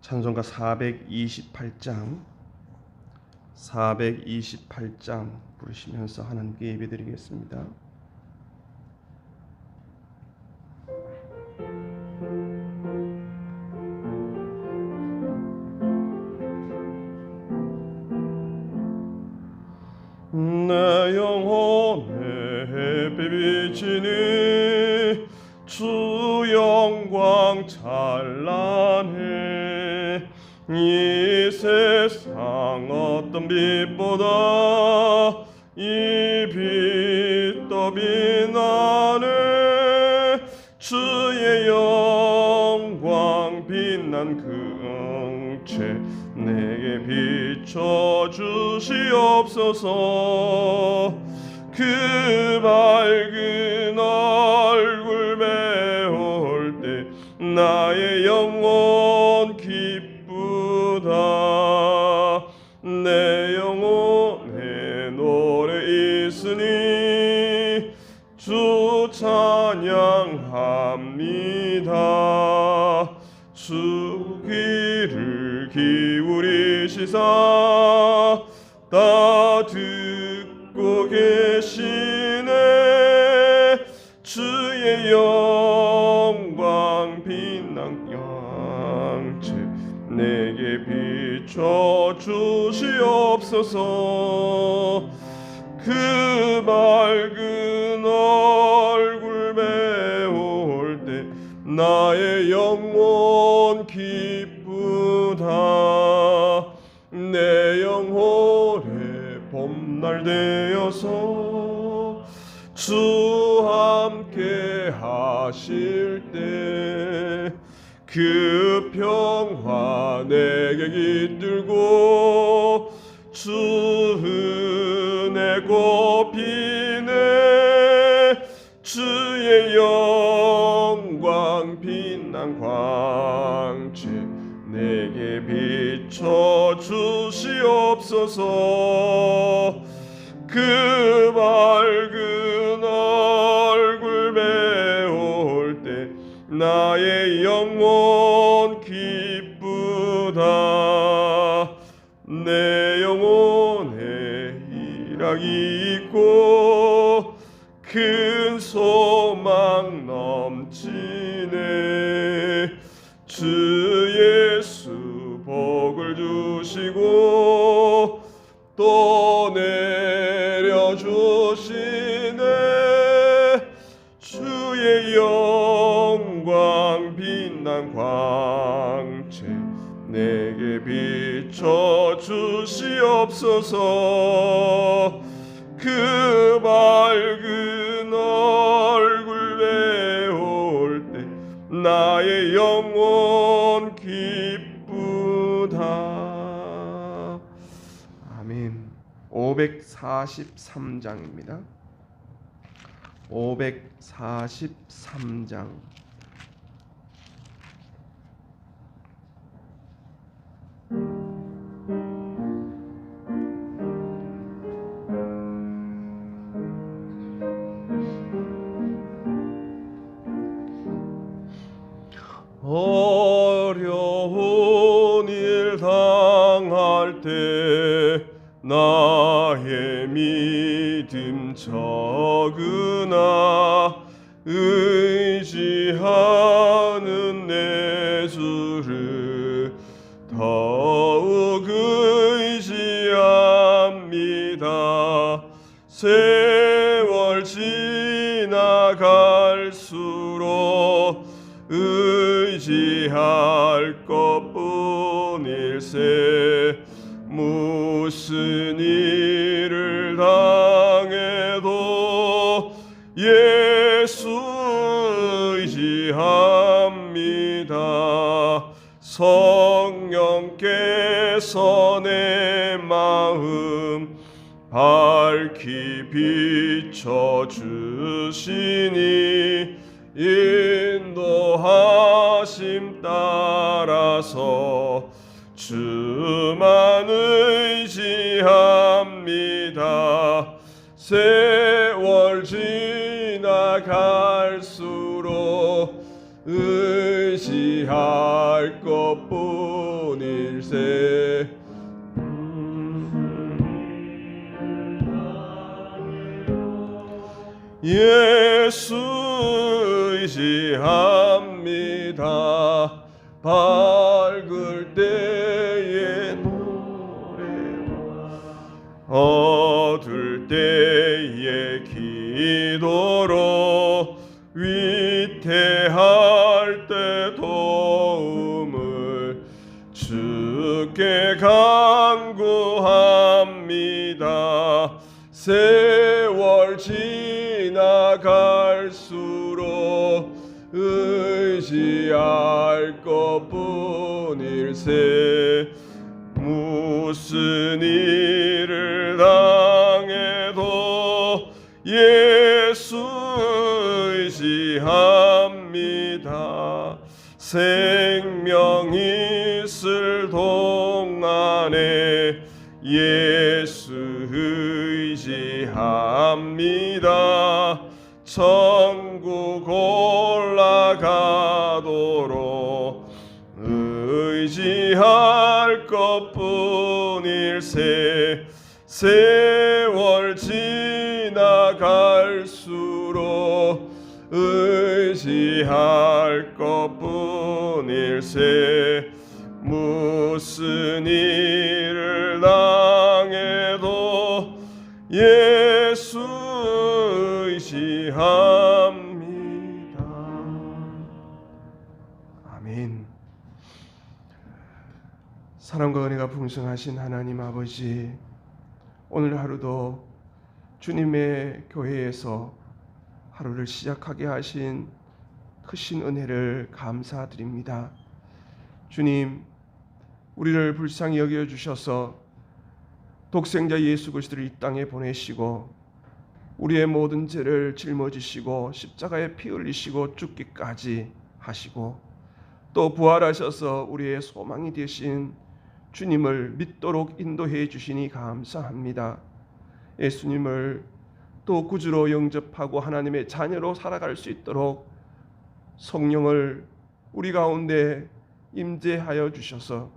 찬송가 428장 부르시면서 하나님께 예배드리겠습니다. 내 영혼에 비비치니 주 영광 찬란해. 이 세상 어떤 빛보다 이 빛 더 빛나네. 주의 영광 빛난 그 응체 내게 비춰 주시옵소서. 그 밝은 얼굴 배울 때 나의 영혼 기쁘다. 내 영혼에 노래 있으니 주 찬양합니다. 주 귀를 기울이시사 다 듣고 계시네. 주의 영광 빛난 양체 내게 비춰 주시옵소서. 그 밝은 얼굴 배울 때 나의 영혼 기쁘다. 내 영혼에 봄날 되어서 주 함께 하실 때 그 평화 내게 깃들고 주 은혜 꽃피네. 주의 영광 빛난 광채 내게 비춰 주시옵소서. 그 밝은 얼굴 배울 때 나의 영혼 기쁘다. 내 영혼에 희락이 있고 큰 소망 넘치네. 주 예수 복을 주시고 또 내려주시네. 주의 영광 빛난 광채 내게 비춰 주시옵소서. 그 밝은 얼굴 배울 때 나의 영혼 기쁘다. 아멘. 543장입니다. 543장. 어려운 일 당할 때 나의 믿음 적으나 의지하는 내 주를 더욱 의지합니다. 세월 지나갈수록 의지할 것뿐일세. 무슨 일을 당해도 예수 의지합니다. 성령께서 내 마음 밝히 비춰주시니 인도하심 따라서 주만 의지합니다. 세월 지나갈수록 의지 의지할 것뿐일세. 예수 의지합니다. 밝을 때에 노래와 어두울 때에 기도로 위태할 때 도움을 주께 간구합니다. 세월 지나갈수록 의지할 것뿐일세. 무슨 일을 당해도 예수 의지합니다. 생명 있을 동안에 예수 의지합니다. 천국 올라가도록 의지할 것뿐일세. 세월 지나갈수록 의지할 것뿐일세. 무슨 일을 당해도 예수 의지합니다. 아멘. 사랑과 은혜가 풍성하신 하나님 아버지, 오늘 하루도 주님의 교회에서 하루를 시작하게 하신 크신 은혜를 감사드립니다. 주님, 우리를 불쌍히 여겨 주셔서 독생자 예수 그리스도를 이 땅에 보내시고 우리의 모든 죄를 짊어지시고 십자가에 피 흘리시고 죽기까지 하시고 또 부활하셔서 우리의 소망이 되신 주님을 믿도록 인도해 주시니 감사합니다. 예수님을 또 구주로 영접하고 하나님의 자녀로 살아갈 수 있도록 성령을 우리 가운데 임재하여 주셔서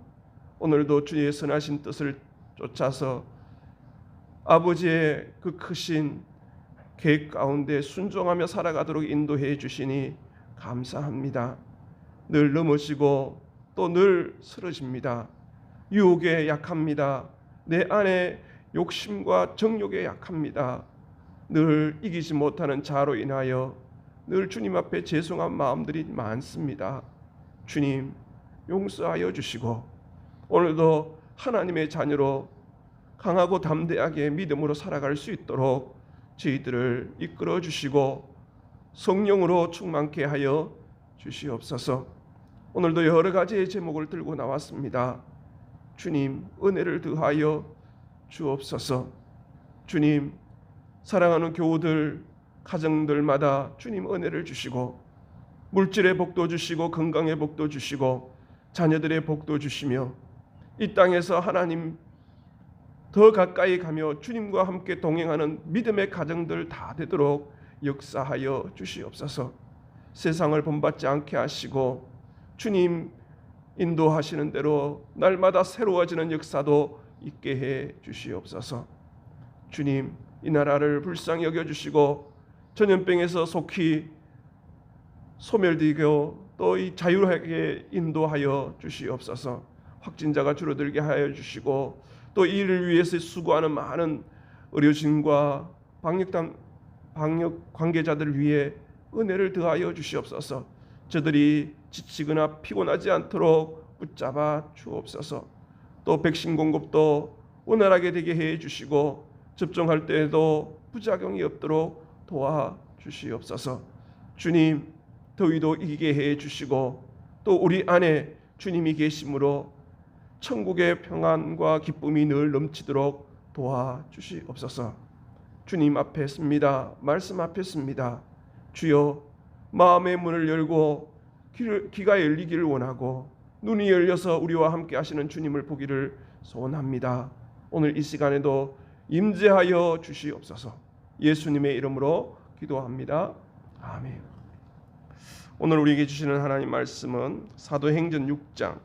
오늘도 주의 선하신 뜻을 쫓아서 아버지의 그 크신 계획 가운데 순종하며 살아가도록 인도해 주시니 감사합니다. 늘 넘어지고 또 늘 쓰러집니다. 유혹에 약합니다. 내 안에 욕심과 정욕에 약합니다. 늘 이기지 못하는 자로 인하여 늘 주님 앞에 죄송한 마음들이 많습니다. 주님, 용서하여 주시고 오늘도 하나님의 자녀로 강하고 담대하게 믿음으로 살아갈 수 있도록 저희들을 이끌어 주시고 성령으로 충만케 하여 주시옵소서. 오늘도 여러 가지의 제목을 들고 나왔습니다. 주님, 은혜를 더하여 주옵소서. 주님, 사랑하는 교우들, 가정들마다 주님 은혜를 주시고 물질의 복도 주시고 건강의 복도 주시고 자녀들의 복도 주시며 이 땅에서 하나님 더 가까이 가며 주님과 함께 동행하는 믿음의 가정들 다 되도록 역사하여 주시옵소서. 세상을 본받지 않게 하시고 주님 인도하시는 대로 날마다 새로워지는 역사도 있게 해 주시옵소서. 주님, 이 나라를 불쌍히 여겨주시고 전염병에서 속히 소멸되고 또 이 자유하게 인도하여 주시옵소서. 확진자가 줄어들게 하여 주시고 또 이를 위해서 수고하는 많은 의료진과 방역 관계자들을 위해 은혜를 더하여 주시옵소서. 저들이 지치거나 피곤하지 않도록 붙잡아 주옵소서. 또 백신 공급도 원활하게 되게 해 주시고 접종할 때에도 부작용이 없도록 도와주시옵소서. 주님, 더위도 이기게 해 주시고 또 우리 안에 주님이 계심으로 천국의 평안과 기쁨이 늘 넘치도록 도와주시옵소서. 주님 앞에 씁니다. 말씀 앞에 씁니다. 주여, 마음의 문을 열고 귀가 열리기를 원하고 눈이 열려서 우리와 함께 하시는 주님을 보기를 소원합니다. 오늘 이 시간에도 임재하여 주시옵소서. 예수님의 이름으로 기도합니다. 아멘. 오늘 우리에게 주시는 하나님 말씀은 사도행전 6장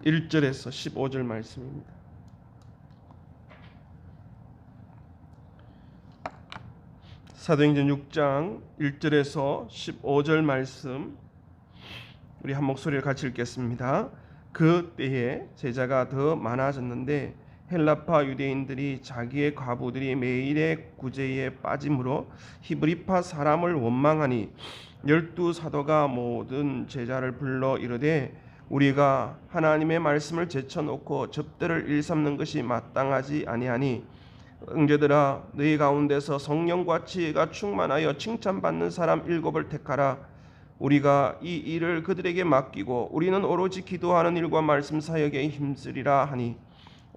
1절에서 15절 말씀입니다. 사도행전 6장 1절에서 15절 말씀 우리 한 목소리를 같이 읽겠습니다. 그 때에 제자가 더 많아졌는데 헬라파 유대인들이 자기의 과부들이 매일의 구제에 빠짐으로 히브리파 사람을 원망하니 12사도가 모든 제자를 불러 이르되 우리가 하나님의 말씀을 제쳐놓고 접대를 일삼는 것이 마땅하지 아니하니 형제들아 너희 가운데서 성령과 지혜가 충만하여 칭찬받는 사람 7을 택하라. 우리가 이 일을 그들에게 맡기고 우리는 오로지 기도하는 일과 말씀 사역에 힘쓰리라 하니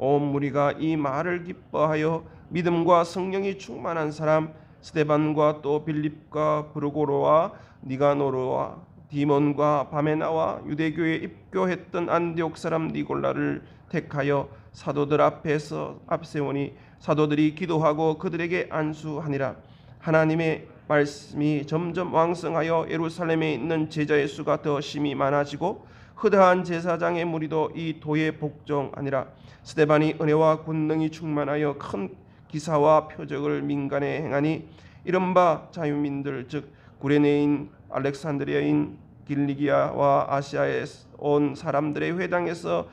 온 무리가 이 말을 기뻐하여 믿음과 성령이 충만한 사람 스데반과 또 빌립과 브루고로와 니가노르와 디몬과 바메나와 유대교에 입교했던 안디옥 사람 니골라를 택하여 사도들 앞에서 앞세우니 사도들이 기도하고 그들에게 안수하니라. 하나님의 말씀이 점점 왕성하여 예루살렘에 있는 제자의 수가 더 심히 많아지고 흐다한 제사장의 무리도 이 도에 복종하니라. 스데반이 은혜와 권능이 충만하여 큰 기사와 표적을 민간에 행하니 이른바 자유민들 즉 구레네인 알렉산드리아인 길리기아와 아시아에 온 사람들의 회당에서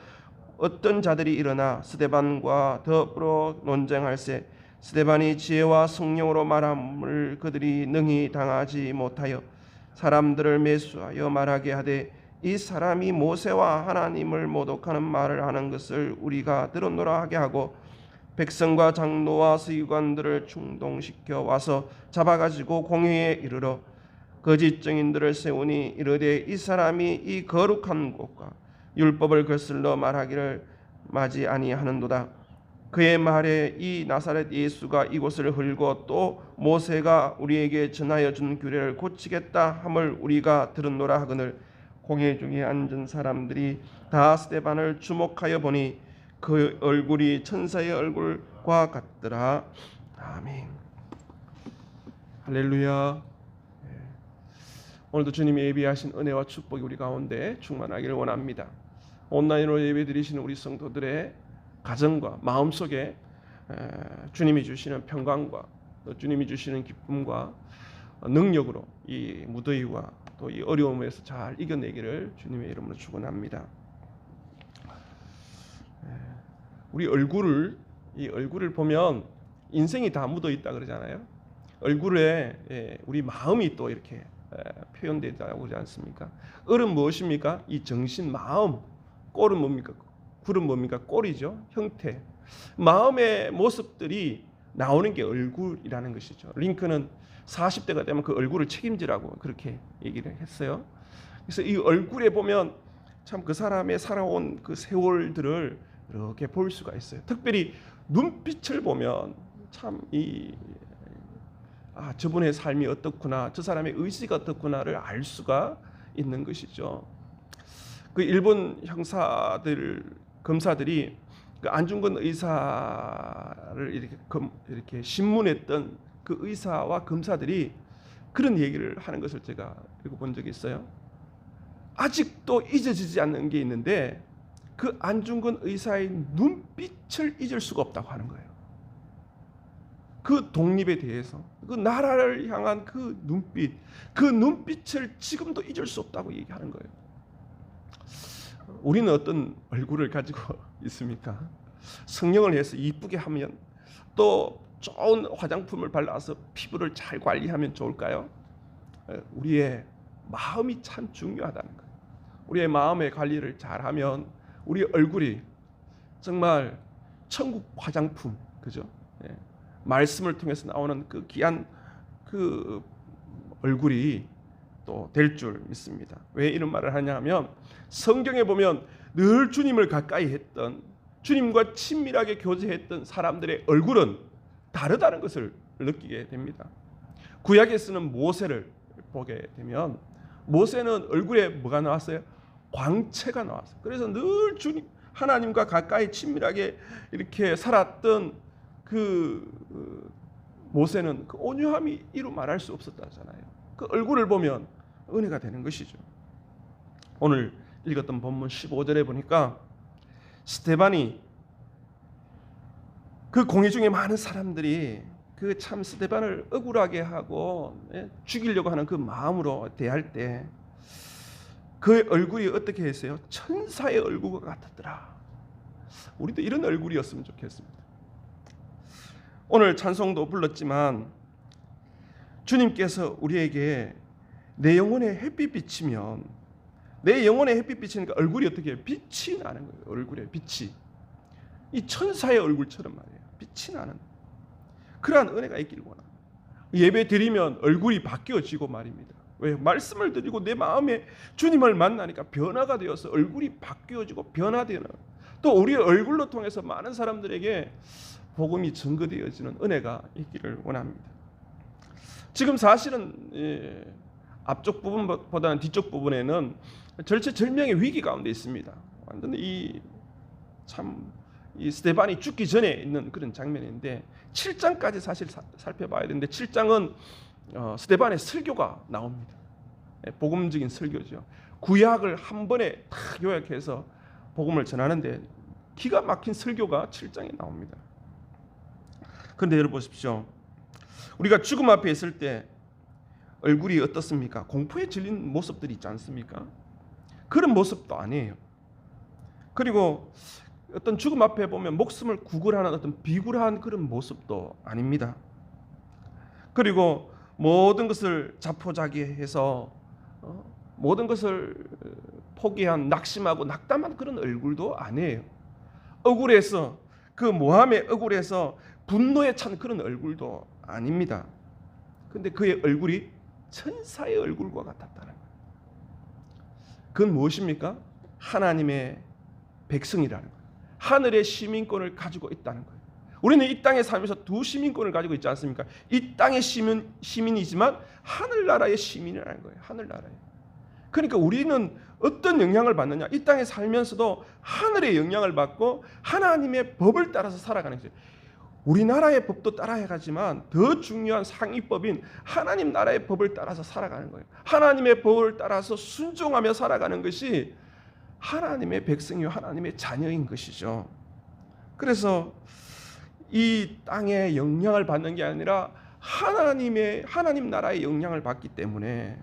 어떤 자들이 일어나 스데반과 더불어 논쟁할세 스데반이 지혜와 성령으로 말함을 그들이 능히 당하지 못하여 사람들을 매수하여 말하게 하되 이 사람이 모세와 하나님을 모독하는 말을 하는 것을 우리가 들었노라 하게 하고 백성과 장로와 서기관들을 충동시켜 와서 잡아가지고 공회에 이르러 거짓 증인들을 세우니 이르되 이 사람이 이 거룩한 곳과 율법을 거슬러 말하기를 마지 아니하는도다. 그의 말에 이 나사렛 예수가 이곳을 헐고 또 모세가 우리에게 전하여 준 규례를 고치겠다 함을 우리가 들었노라 하거늘 공회 중에 앉은 사람들이 다 스데반을 주목하여 보니 그 얼굴이 천사의 얼굴과 같더라. 아멘. 할렐루야. 오늘도 주님이 예비하신 은혜와 축복이 우리 가운데 충만하기를 원합니다. 온라인으로 예배드리시는 우리 성도들의 가정과 마음속에 주님이 주시는 평강과 또 주님이 주시는 기쁨과 능력으로 이 무더위와 또 이 어려움에서 잘 이겨내기를 주님의 이름으로 축원합니다. 우리 얼굴을 보면 인생이 다 묻어 있다 그러잖아요. 얼굴에 우리 마음이 또 이렇게 표현되다고 그러지 않습니까? 얼은 무엇입니까? 이 정신, 마음. 꼴은 뭡니까? 굴은 뭡니까? 꼴이죠. 형태. 마음의 모습들이 나오는 게 얼굴이라는 것이죠. 링컨은 40대가 되면 그 얼굴을 책임지라고 그렇게 얘기를 했어요. 그래서 이 얼굴에 보면 참 그 사람의 살아온 그 세월들을 이렇게 볼 수가 있어요. 특별히 눈빛을 보면 참 저분의 삶이 어떻구나, 저 사람의 의지가 어떻구나를 알 수가 있는 것이죠. 그 일본 형사들, 검사들이 그 안중근 의사를 이렇게 신문했던 그 의사와 검사들이 그런 얘기를 하는 것을 제가 읽어본 적이 있어요. 아직도 잊어지지 않는 게 있는데 그 안중근 의사의 눈빛을 잊을 수가 없다고 하는 거예요. 그 독립에 대해서, 그 나라를 향한 그 눈빛을 지금도 잊을 수 없다고 얘기하는 거예요. 우리는 어떤 얼굴을 가지고 있습니까? 성형을 해서 이쁘게 하면 또 좋은 화장품을 발라서 피부를 잘 관리하면 좋을까요? 우리의 마음이 참 중요하다는 거예요. 우리의 마음의 관리를 잘하면 우리 얼굴이 정말 천국 화장품, 그죠? 말씀을 통해서 나오는 그 귀한 그 얼굴이 또 될 줄 믿습니다. 왜 이런 말을 하냐 하면 성경에 보면 늘 주님을 가까이 했던, 주님과 친밀하게 교제했던 사람들의 얼굴은 다르다는 것을 느끼게 됩니다. 구약에 쓰는 모세를 보게 되면 모세는 얼굴에 뭐가 나왔어요? 광채가 나왔어요. 그래서 늘 주님 하나님과 가까이 친밀하게 이렇게 살았던 그 모세는 그 온유함이 이루 말할 수 없었다잖아요. 그 얼굴을 보면 은혜가 되는 것이죠. 오늘 읽었던 본문 15절에 보니까 스데반이 그 공회 중에 많은 사람들이 그 참 스데반을 억울하게 하고 죽이려고 하는 그 마음으로 대할 때 그 얼굴이 어떻게 했어요? 천사의 얼굴과 같았더라. 우리도 이런 얼굴이었으면 좋겠습니다. 오늘 찬송도 불렀지만 주님께서 우리에게 내 영혼에 햇빛 비치면, 내 영혼에 햇빛 비치니까 얼굴이 어떻게 해요? 빛이 나는 거예요. 얼굴에 빛이. 이 천사의 얼굴처럼 말이에요. 빛이 나는 그러한 은혜가 있기를 원합니다. 예배 드리면 얼굴이 바뀌어지고 말입니다. 왜? 말씀을 드리고 내 마음에 주님을 만나니까 변화가 되어서 얼굴이 바뀌어지고 변화되는, 또 우리의 얼굴로 통해서 많은 사람들에게 복음이 증거되어지는 은혜가 있기를 원합니다. 지금 사실은 앞쪽 부분보다는 뒤쪽 부분에는 절체절명의 위기 가운데 있습니다. 완전히 이 스데반이 죽기 전에 있는 그런 장면인데 7장까지 사실 살펴봐야 되는데 7장은 스데반의 설교가 나옵니다. 복음적인 설교죠. 구약을 한 번에 딱 요약해서 복음을 전하는데 기가 막힌 설교가 7장에 나옵니다. 그런데 여러분 보십시오. 우리가 죽음 앞에 있을 때 얼굴이 어떻습니까? 공포에 질린 모습들이 있지 않습니까? 그런 모습도 아니에요. 그리고 어떤 죽음 앞에 보면 목숨을 구걸하는 어떤 비굴한 그런 모습도 아닙니다. 그리고 모든 것을 자포자기해서 모든 것을 포기한 낙심하고 낙담한 그런 얼굴도 아니에요. 억울해서 그 모함에 억울해서 분노에 찬 그런 얼굴도 아닙니다. 그런데 그의 얼굴이 천사의 얼굴과 같았다는 거예요. 그건 무엇입니까? 하나님의 백성이라는 거예요. 하늘의 시민권을 가지고 있다는 거예요. 우리는 이 땅에 살면서 두 시민권을 가지고 있지 않습니까? 이 땅의 시민이지만 하늘나라의 시민이라는 거예요. 하늘나라에. 그러니까 우리는 어떤 영향을 받느냐? 이 땅에 살면서도 하늘의 영향을 받고 하나님의 법을 따라서 살아가는 거예요. 우리나라의 법도 따라야 가지만 더 중요한 상위법인 하나님 나라의 법을 따라서 살아가는 거예요. 하나님의 법을 따라서 순종하며 살아가는 것이 하나님의 백성이요 하나님의 자녀인 것이죠. 그래서 이 땅에 영향을 받는 게 아니라 하나님 나라의 영향을 받기 때문에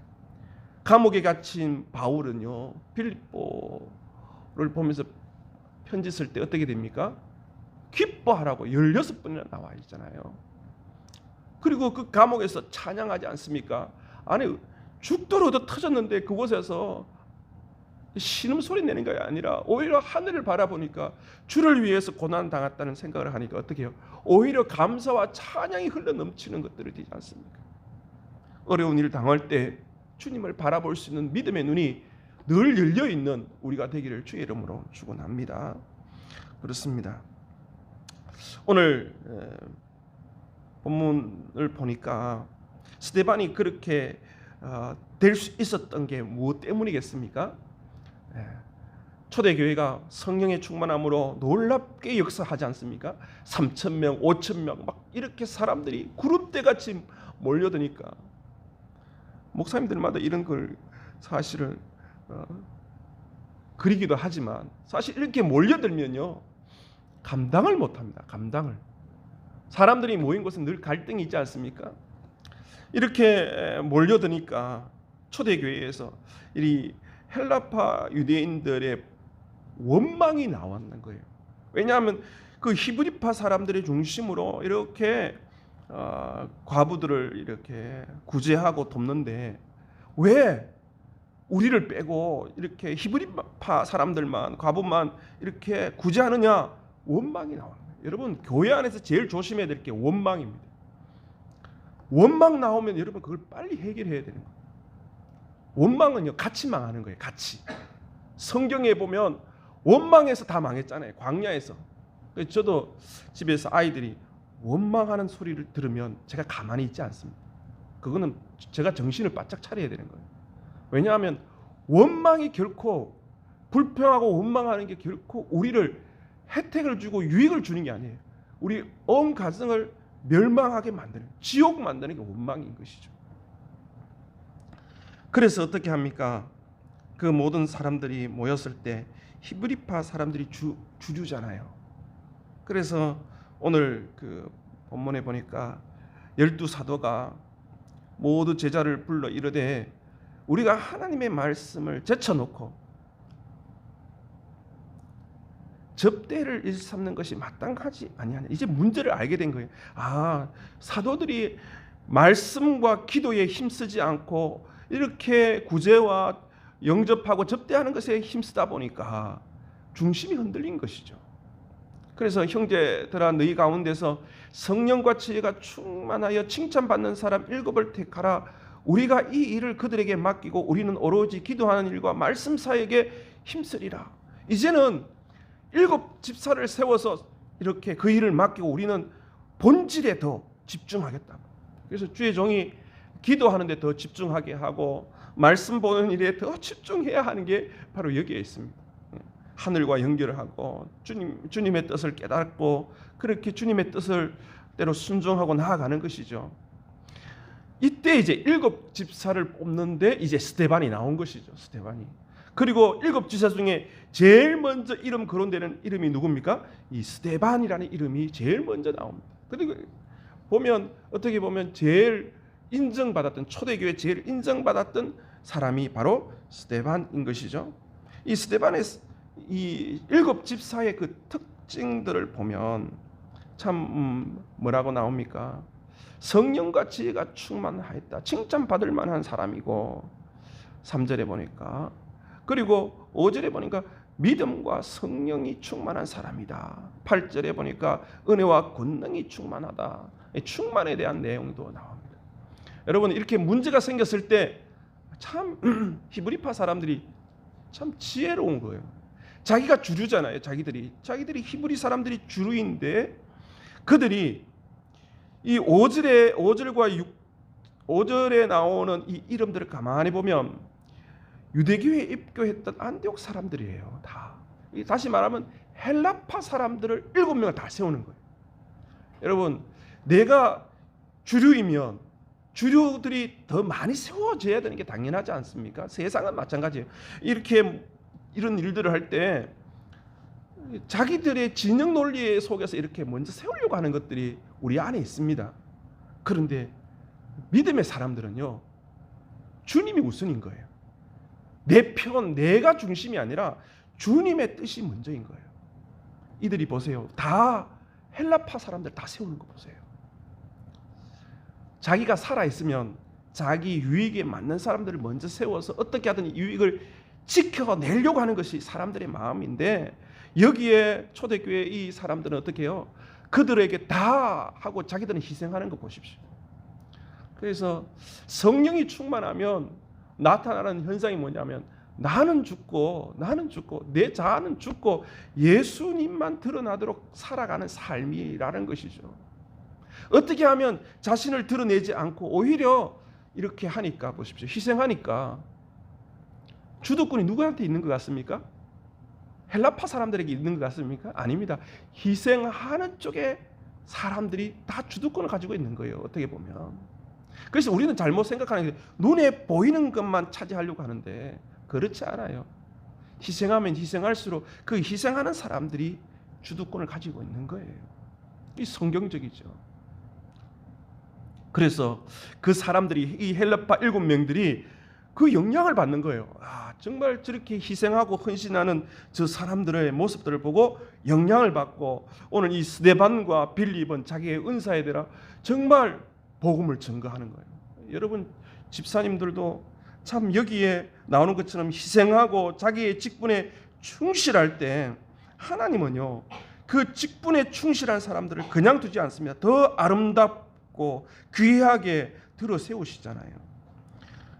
감옥에 갇힌 바울은요 빌립보를 보면서 편지 쓸 때 어떻게 됩니까? 기뻐하라고 16번이나 나와 있잖아요. 그리고 그 감옥에서 찬양하지 않습니까? 아니 죽도록 얻어 터졌는데 그곳에서 신음소리 내는 게 아니라 오히려 하늘을 바라보니까 주를 위해서 고난당했다는 생각을 하니까 어떻게 해요? 오히려 감사와 찬양이 흘러넘치는 것들이 되지 않습니까? 어려운 일을 당할 때 주님을 바라볼 수 있는 믿음의 눈이 늘 열려있는 우리가 되기를 주의 이름으로 축원합니다. 그렇습니다. 오늘 본문을 보니까 스데반이 그렇게 될 수 있었던 게 무엇 때문이겠습니까? 초대교회가 성령의 충만함으로 놀랍게 역사하지 않습니까? 3,000명, 5,000명 막 이렇게 사람들이 구름대같이 몰려드니까 목사님들마다 이런 걸 사실은 그리기도 하지만 사실 이렇게 몰려들면요 감당을 못합니다. 감당을. 사람들이 모인 곳은 늘 갈등이 있지 않습니까? 이렇게 몰려드니까 초대교회에서 이 헬라파 유대인들의 원망이 나왔는 거예요. 왜냐하면 그 히브리파 사람들의 중심으로 이렇게 과부들을 이렇게 구제하고 돕는데 왜 우리를 빼고 이렇게 히브리파 사람들만 과부만 이렇게 구제하느냐 원망이 나오는 거예요. 여러분 교회 안에서 제일 조심해야 될 게 원망입니다. 원망 나오면 여러분 그걸 빨리 해결해야 되는 거예요. 원망은요 같이 망하는 거예요. 같이. 성경에 보면 원망해서 다 망했잖아요. 광야에서. 저도 집에서 아이들이 원망하는 소리를 들으면 제가 가만히 있지 않습니다. 그거는 제가 정신을 바짝 차려야 되는 거예요. 왜냐하면 원망이 결코 불평하고 원망하는 게 결코 우리를 혜택을 주고 유익을 주는 게 아니에요. 우리 온 가정을 멸망하게 만드는, 지옥 만드는 게 원망인 것이죠. 그래서 어떻게 합니까? 그 모든 사람들이 모였을 때 히브리파 사람들이 주류잖아요. 그래서 오늘 그 본문에 보니까 12사도가 모두 제자를 불러 이르되 우리가 하나님의 말씀을 제쳐놓고 접대를 일삼는 것이 마땅하지 아니하냐. 이제 문제를 알게 된 거예요. 아, 사도들이 말씀과 기도에 힘쓰지 않고 이렇게 구제와 영접하고 접대하는 것에 힘쓰다 보니까 중심이 흔들린 것이죠. 그래서 형제들아 너희 가운데서 성령과 지혜가 충만하여 칭찬받는 사람 7을 택하라. 우리가 이 일을 그들에게 맡기고 우리는 오로지 기도하는 일과 말씀 사역에 힘쓰리라. 이제는 7 집사를 세워서 이렇게 그 일을 맡기고 우리는 본질에 더 집중하겠다. 그래서 주의 종이 기도하는 데 더 집중하게 하고 말씀 보는 일에 더 집중해야 하는 게 바로 여기에 있습니다. 하늘과 연결을 하고 주님의 뜻을 깨닫고 그렇게 주님의 뜻을 대로 순종하고 나아가는 것이죠. 이때 이제 7 집사를 뽑는데 이제 스데반이 나온 것이죠. 스데반이. 그리고 7 지사 중에 제일 먼저 이름 거론되는 이름이 누굽니까? 이 스데반이라는 이름이 제일 먼저 나옵니다. 그리고 보면 어떻게 보면 제일 인정받았던, 초대교회 제일 인정받았던 사람이 바로 스데반인 것이죠. 이 스데반의 이 7 집사의 그 특징들을 보면 참 뭐라고 나옵니까? 성령과 지혜가 충만하였다. 칭찬받을 만한 사람이고 3절에 보니까, 그리고 5절에 보니까 믿음과 성령이 충만한 사람이다. 8절에 보니까 은혜와 권능이 충만하다. 충만에 대한 내용도 나옵니다. 여러분, 이렇게 문제가 생겼을 때 참 히브리파 사람들이 참 지혜로운 거예요. 자기가 주류잖아요. 자기들이 히브리 사람들이 주류인데 그들이 이 5절과 5절에 나오는 이 이름들을 가만히 보면 유대교에 입교했던 안디옥 사람들이에요. 다. 다시 말하면 헬라파 사람들을 7명을 다 세우는 거예요. 여러분, 내가 주류이면 주류들이 더 많이 세워져야 되는 게 당연하지 않습니까? 세상은 마찬가지예요. 이런 일들을 할 때 자기들의 진영 논리 속에서 이렇게 먼저 세우려고 하는 것들이 우리 안에 있습니다. 그런데 믿음의 사람들은요, 주님이 우선인 거예요. 내 편, 내가 중심이 아니라 주님의 뜻이 먼저인 거예요. 이들이 보세요. 다 헬라파 사람들 다 세우는 거 보세요. 자기가 살아있으면 자기 유익에 맞는 사람들을 먼저 세워서 어떻게 하든 유익을 지켜내려고 하는 것이 사람들의 마음인데, 여기에 초대교회 이 사람들은 어떻게 해요? 그들에게 다 하고 자기들은 희생하는 거 보십시오. 그래서 성령이 충만하면 나타나는 현상이 뭐냐면 나는 죽고 내 자아는 죽고 예수님만 드러나도록 살아가는 삶이라는 것이죠. 어떻게 하면 자신을 드러내지 않고 오히려 이렇게 하니까 보십시오. 희생하니까 주도권이 누구한테 있는 것 같습니까? 헬라파 사람들에게 있는 것 같습니까? 아닙니다. 희생하는 쪽에 사람들이 다 주도권을 가지고 있는 거예요. 어떻게 보면. 그래서 우리는 잘못 생각하는 게 눈에 보이는 것만 차지하려고 하는데 그렇지 않아요. 희생하면 희생할수록 그 희생하는 사람들이 주도권을 가지고 있는 거예요. 이 성경적이죠. 그래서 그 사람들이, 이 헬라파 7명들이 그 영향을 받는 거예요. 정말 저렇게 희생하고 헌신하는 저 사람들의 모습들을 보고 영향을 받고 오늘 이 스데반과 빌립은 자기의 은사에 대라 정말 복음을 증거하는 거예요. 여러분, 집사님들도 참 여기에 나오는 것처럼 희생하고 자기의 직분에 충실할 때 하나님은요, 그 직분에 충실한 사람들을 그냥 두지 않습니다. 더 아름답고 귀하게 들어 세우시잖아요.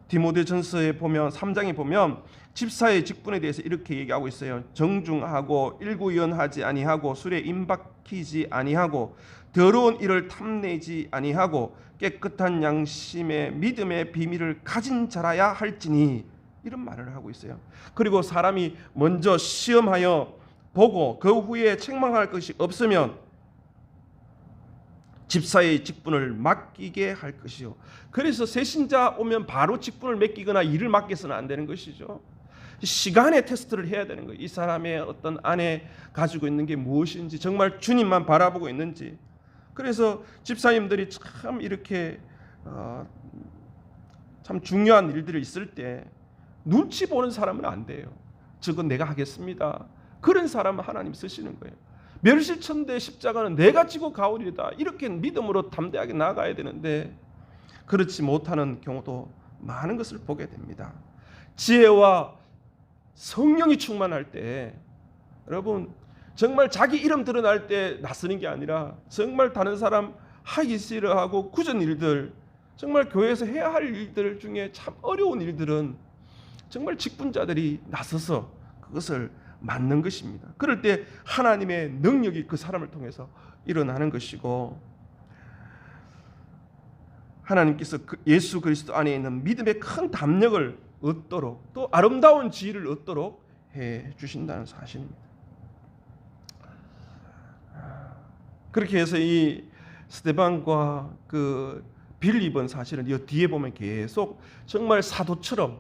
디모데전서에 보면 3장에 보면 집사의 직분에 대해서 이렇게 얘기하고 있어요. 정중하고 일구연하지 아니하고 술에 임박히지 아니하고 더러운 일을 탐내지 아니하고 깨끗한 양심의 믿음의 비밀을 가진 자라야 할지니, 이런 말을 하고 있어요. 그리고 사람이 먼저 시험하여 보고 그 후에 책망할 것이 없으면 집사의 직분을 맡기게 할 것이요. 그래서 새신자 오면 바로 직분을 맡기거나 일을 맡겨서는 안 되는 것이죠. 시간의 테스트를 해야 되는 거예요. 이 사람의 어떤 안에 가지고 있는 게 무엇인지, 정말 주님만 바라보고 있는지. 그래서 집사님들이 참 이렇게 참 중요한 일들이 있을 때 눈치 보는 사람은 안 돼요. 저건 내가 하겠습니다. 그런 사람은 하나님 쓰시는 거예요. 멸실천대 십자가는 내가 지고 가오리다. 이렇게 믿음으로 담대하게 나아가야 되는데 그렇지 못하는 경우도 많은 것을 보게 됩니다. 지혜와 성령이 충만할 때, 여러분 정말 자기 이름 드러날 때 나서는 게 아니라 정말 다른 사람 하기 싫어하고 굳은 일들, 정말 교회에서 해야 할 일들 중에 참 어려운 일들은 정말 직분자들이 나서서 그것을 맞는 것입니다. 그럴 때 하나님의 능력이 그 사람을 통해서 일어나는 것이고, 하나님께서 예수 그리스도 안에 있는 믿음의 큰 담력을 얻도록, 또 아름다운 지혜를 얻도록 해 주신다는 사실입니다. 그렇게 해서 이 스데반과 그 빌립은 사실은 이 뒤에 보면 계속 정말 사도처럼,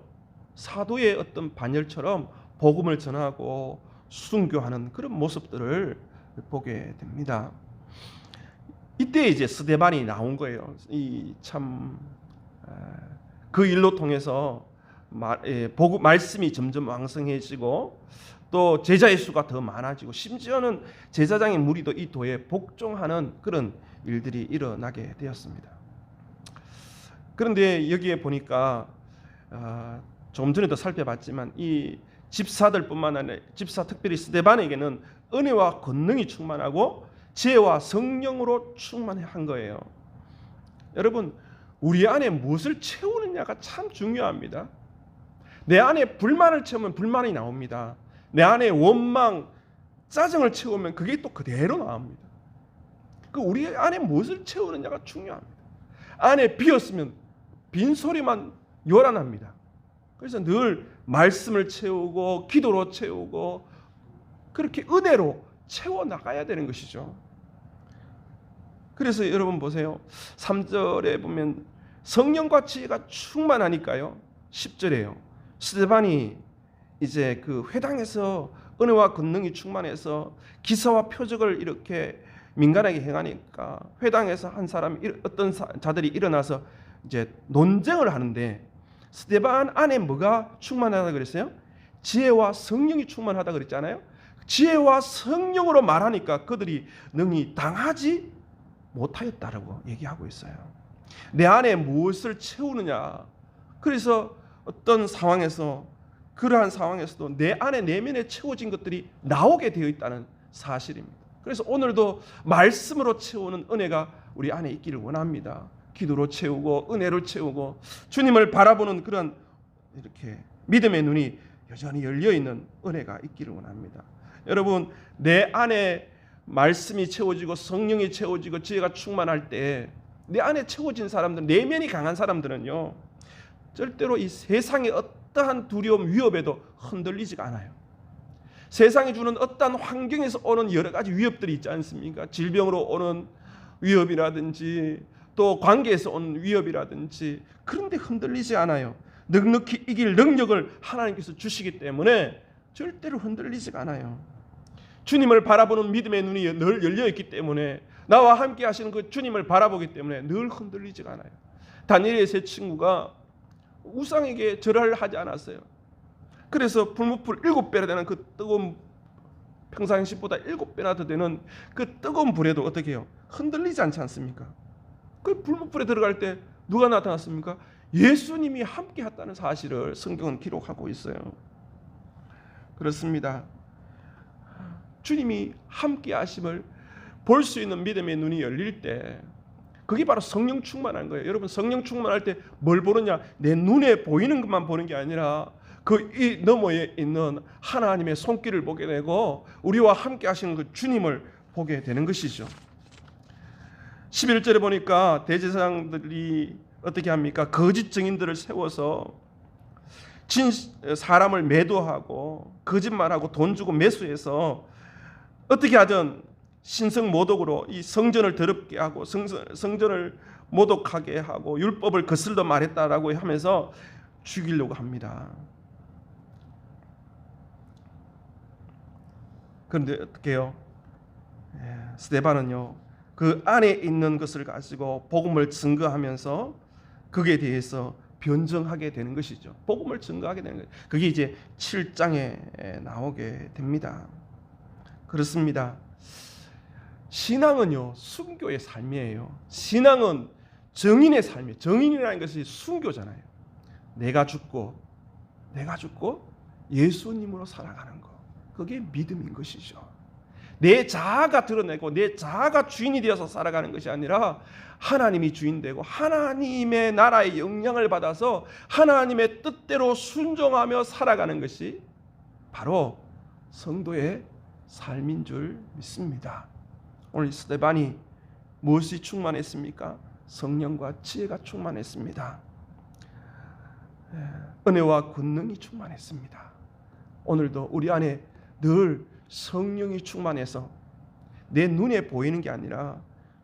사도의 어떤 반열처럼 복음을 전하고 순교하는 그런 모습들을 보게 됩니다. 이때 이제 스데반이 나온 거예요. 이 참 그 일로 통해서 말씀이 점점 왕성해지고 또 제자의 수가 더 많아지고, 심지어는 제사장의 무리도 이 도에 복종하는 그런 일들이 일어나게 되었습니다. 그런데 여기에 보니까 조금 전에도 살펴봤지만 이 집사들뿐만 아니라 집사 특별히 스데반에게는 은혜와 권능이 충만하고 지혜와 성령으로 충만한 거예요. 여러분, 우리 안에 무엇을 채우느냐가 참 중요합니다. 내 안에 불만을 채우면 불만이 나옵니다. 내 안에 원망, 짜증을 채우면 그게 또 그대로 나옵니다. 그 우리 안에 무엇을 채우느냐가 중요합니다. 안에 비었으면 빈소리만 요란합니다. 그래서 늘 말씀을 채우고 기도로 채우고 그렇게 은혜로 채워나가야 되는 것이죠. 그래서 여러분 보세요. 3절에 보면 성령과 지혜가 충만하니까요. 10절에요. 스데반이 이제 그 회당에서 은혜와 권능이 충만해서 기사와 표적을 이렇게 민간하게 행하니까 회당에서 한 사람, 어떤 자들이 일어나서 이제 논쟁을 하는데, 스데반 안에 뭐가 충만하다 그랬어요? 지혜와 성령이 충만하다 그랬잖아요. 지혜와 성령으로 말하니까 그들이 능히 당하지 못하였다라고 얘기하고 있어요. 내 안에 무엇을 채우느냐. 그래서 어떤 상황에서, 그러한 상황에서도 내 안에 내면에 채워진 것들이 나오게 되어 있다는 사실입니다. 그래서 오늘도 말씀으로 채우는 은혜가 우리 안에 있기를 원합니다. 기도로 채우고 은혜로 채우고 주님을 바라보는 그런 이렇게 믿음의 눈이 여전히 열려 있는 은혜가 있기를 원합니다. 여러분, 내 안에 말씀이 채워지고 성령이 채워지고 지혜가 충만할 때 내 안에 채워진 사람들, 내면이 강한 사람들은요, 절대로 이 세상의 어떠한 두려움, 위협에도 흔들리지가 않아요. 세상이 주는 어떠한 환경에서 오는 여러 가지 위협들이 있지 않습니까? 질병으로 오는 위협이라든지 또 관계에서 오는 위협이라든지, 그런데 흔들리지 않아요. 넉넉히 이길 능력을 하나님께서 주시기 때문에 절대로 흔들리지가 않아요. 주님을 바라보는 믿음의 눈이 늘 열려있기 때문에, 나와 함께 하시는 그 주님을 바라보기 때문에 늘 흔들리지가 않아요. 다니엘의 세 친구가 우상에게 절을 하지 않았어요. 그래서 불무불 7배나 되는 그 뜨거운, 평상시보다 7배나 더 되는 그 뜨거운 불에도 어떻게 해요? 흔들리지 않지 않습니까? 그 불무불에 들어갈 때 누가 나타났습니까? 예수님이 함께 했다는 사실을 성경은 기록하고 있어요. 그렇습니다. 주님이 함께 하심을 볼 수 있는 믿음의 눈이 열릴 때, 그게 바로 성령 충만한 거예요. 여러분, 성령 충만할 때 뭘 보느냐? 내 눈에 보이는 것만 보는 게 아니라 그 이 너머에 있는 하나님의 손길을 보게 되고 우리와 함께 하시는 그 주님을 보게 되는 것이죠. 11절에 보니까 대제사장들이 어떻게 합니까? 거짓 증인들을 세워서 사람을 매도하고 거짓말하고 돈 주고 매수해서 어떻게 하든 신성 모독으로 이 성전을 더럽게 하고 성전을 모독하게 하고 율법을 거슬러 말했다라고 하면서 죽이려고 합니다. 그런데 어떻게 해요? 스데반은요, 그 안에 있는 것을 가지고 복음을 증거하면서 그에 대해서 변증하게 되는 것이죠. 복음을 증거하게 되는 거예요. 그게 이제 7장에 나오게 됩니다. 그렇습니다. 신앙은요, 순교의 삶이에요. 신앙은 정인의 삶이에요. 정인이라는 것이 순교잖아요. 내가 죽고 예수님으로 살아가는 것. 그게 믿음인 것이죠. 내 자아가 드러내고 내 자아가 주인이 되어서 살아가는 것이 아니라 하나님이 주인 되고 하나님의 나라의 영향을 받아서 하나님의 뜻대로 순종하며 살아가는 것이 바로 성도의 삶인 줄 믿습니다. 오늘 스데반이 무엇이 충만했습니까? 성령과 지혜가 충만했습니다. 은혜와 권능이 충만했습니다. 오늘도 우리 안에 늘 성령이 충만해서 내 눈에 보이는 게 아니라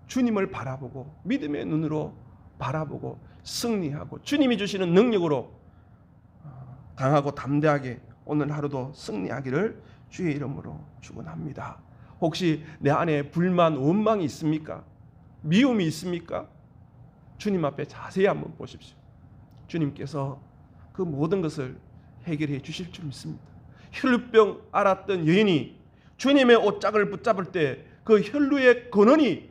주님을 바라보고 믿음의 눈으로 바라보고 승리하고 주님이 주시는 능력으로 강하고 담대하게 오늘 하루도 승리하기를 주의 이름으로 축원합니다. 혹시 내 안에 불만, 원망이 있습니까? 미움이 있습니까? 주님 앞에 자세히 한번 보십시오. 주님께서 그 모든 것을 해결해 주실 줄 믿습니다. 혈루병 앓았던 여인이 주님의 옷짝을 붙잡을 때 그 혈루의 근원이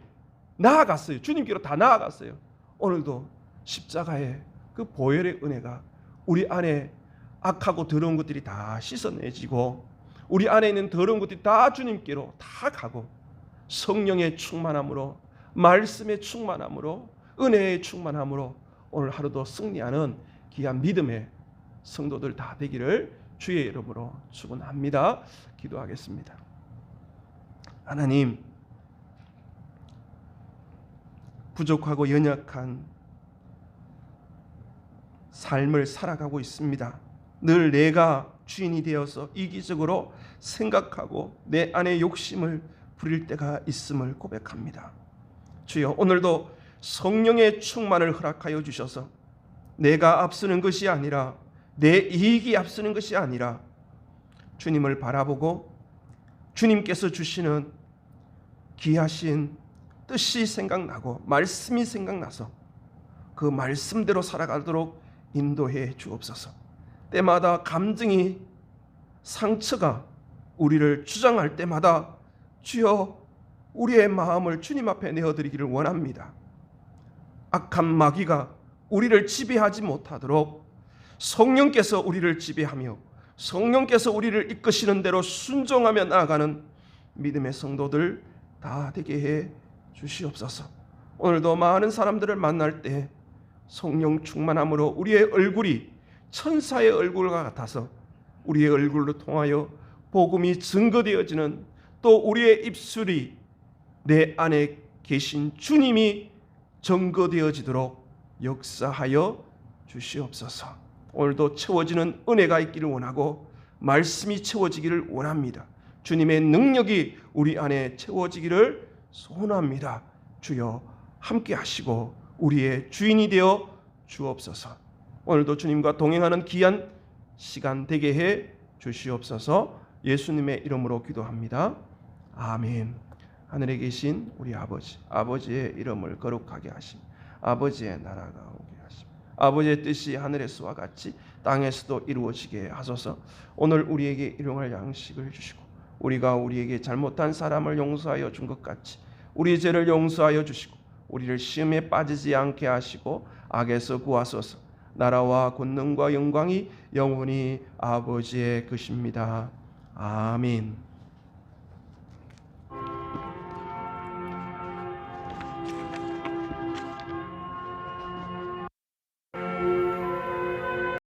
나아갔어요. 주님께로 다 나아갔어요. 오늘도 십자가의 그 보혈의 은혜가 우리 안에 악하고 더러운 것들이 다 씻어내지고 우리 안에 있는 더러운 것들이 다 주님께로 다 가고 성령의 충만함으로 말씀의 충만함으로 은혜의 충만함으로 오늘 하루도 승리하는 귀한 믿음의 성도들 다 되기를 주의 이름으로 축원합니다. 기도하겠습니다. 하나님, 부족하고 연약한 삶을 살아가고 있습니다. 늘 내가 주인이 되어서 이기적으로 생각하고 내 안에 욕심을 부릴 때가 있음을 고백합니다. 주여, 오늘도 성령의 충만을 허락하여 주셔서 내가 앞서는 것이 아니라 내 이익이 앞서는 것이 아니라 주님을 바라보고 주님께서 주시는 귀하신 뜻이 생각나고 말씀이 생각나서 그 말씀대로 살아가도록 인도해 주옵소서. 때마다 감정이 상처가 우리를 주장할 때마다 주여 우리의 마음을 주님 앞에 내어드리기를 원합니다. 악한 마귀가 우리를 지배하지 못하도록 성령께서 우리를 지배하며 성령께서 우리를 이끄시는 대로 순종하며 나아가는 믿음의 성도들 다 되게 해 주시옵소서. 오늘도 많은 사람들을 만날 때 성령 충만함으로 우리의 얼굴이 천사의 얼굴과 같아서 우리의 얼굴로 통하여 복음이 증거되어지는 또 우리의 입술이 내 안에 계신 주님이 증거되어지도록 역사하여 주시옵소서. 오늘도 채워지는 은혜가 있기를 원하고 말씀이 채워지기를 원합니다. 주님의 능력이 우리 안에 채워지기를 소원합니다. 주여 함께 하시고 우리의 주인이 되어 주옵소서. 오늘도 주님과 동행하는 귀한 시간 되게 해 주시옵소서. 예수님의 이름으로 기도합니다. 아멘. 하늘에 계신 우리 아버지, 아버지의 이름을 거룩하게 하심, 아버지의 나라가 오게 하심, 아버지의 뜻이 하늘에서와 같이 땅에서도 이루어지게 하소서. 오늘 우리에게 일용할 양식을 주시고 우리가 우리에게 잘못한 사람을 용서하여 준 것 같이 우리 죄를 용서하여 주시고 우리를 시험에 빠지지 않게 하시고 악에서 구하소서. 나라와 권능과 영광이 영원히 아버지의 것입니다. 아멘.